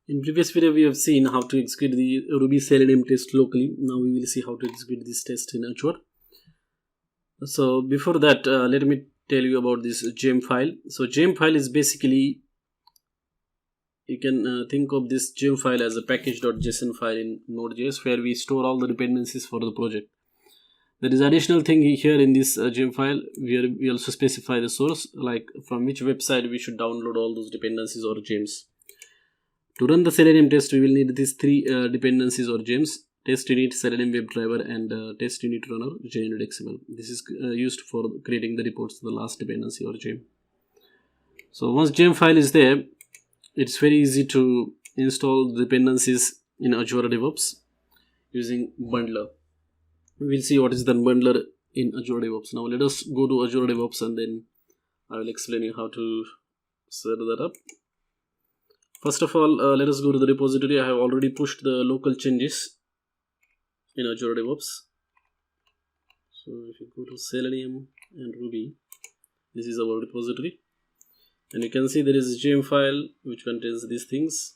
In previous video, we have seen how to execute the Ruby Selenium test locally. Now we will see how to execute this test in Azure. So before that, let me tell you about this gem file. So gem file is basically, you can think of this gem file as a package.json file in Node.js where we store all the dependencies for the project. There is additional thing here in this gem file where we also specify the source, like from which website we should download all those dependencies or gems. To run the Selenium test, we will need these three dependencies or gems: test unit, Selenium WebDriver, and test unit runner .xml. This is used for creating the reports to the last dependency or gem. So once gem file is there, it's very easy to install the dependencies in Azure Devops using bundler. We will see what is the bundler in Azure Devops. Now let us go to Azure Devops and then I will explain you how to set that up. First of all, let us go to the repository. I have already pushed the local changes in Azure DevOps. So if you go to Selenium and Ruby, this is our repository. And you can see there is a gem file which contains these things.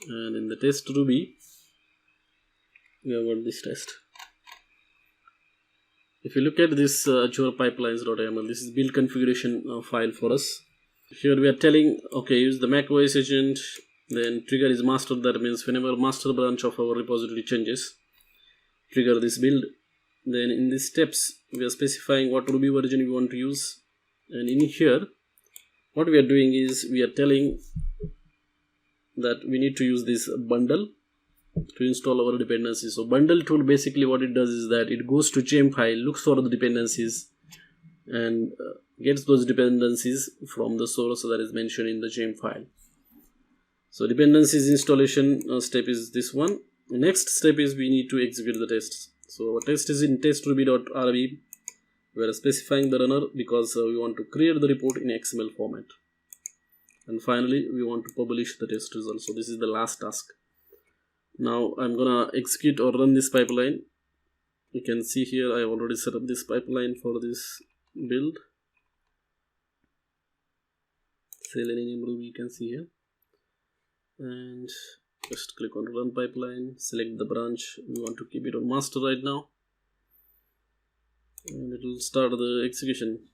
And in the test Ruby, we have got this test. If you look at this Azure pipelines.yml, this is build configuration file for us. Here we are telling, okay, use the macOS agent, then trigger is master. That means whenever master branch of our repository changes, trigger this build. Then in these steps, we are specifying what Ruby version we want to use. And in here, what we are doing is we are telling that we need to use this bundle to install our dependencies. So bundle tool, basically what it does is that it goes to gem file, looks for the dependencies, and gets those dependencies from the source that is mentioned in the gem file. So dependencies installation step is this one. The next step is we need to execute the tests. So our test is in test.ruby.rb. We are specifying the runner because we want to create the report in XML format. And finally, we want to publish the test result. So this is the last task. Now I'm gonna execute or run this pipeline. You can see here I have already set up this pipeline for this build. Selenium Ruby, you can see here, and just click on run pipeline, select the branch. We want to keep it on master right now, and it will start the execution.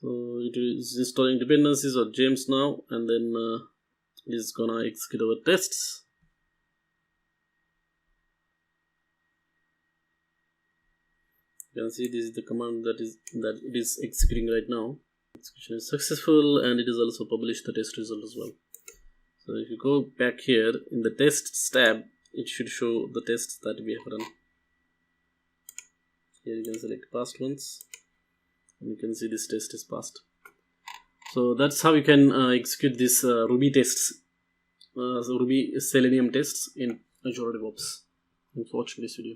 So it is installing dependencies or gems now, and then it is gonna execute our tests. You can see this is the command that it is executing right now. Execution is successful, and it is also published the test result as well. So if you go back here in the tests tab, it should show the tests that we have run. Here you can select past ones, and you can see this test is passed. So that's how you can execute this Ruby tests, Ruby Selenium tests in Azure DevOps. Thanks for watching this video.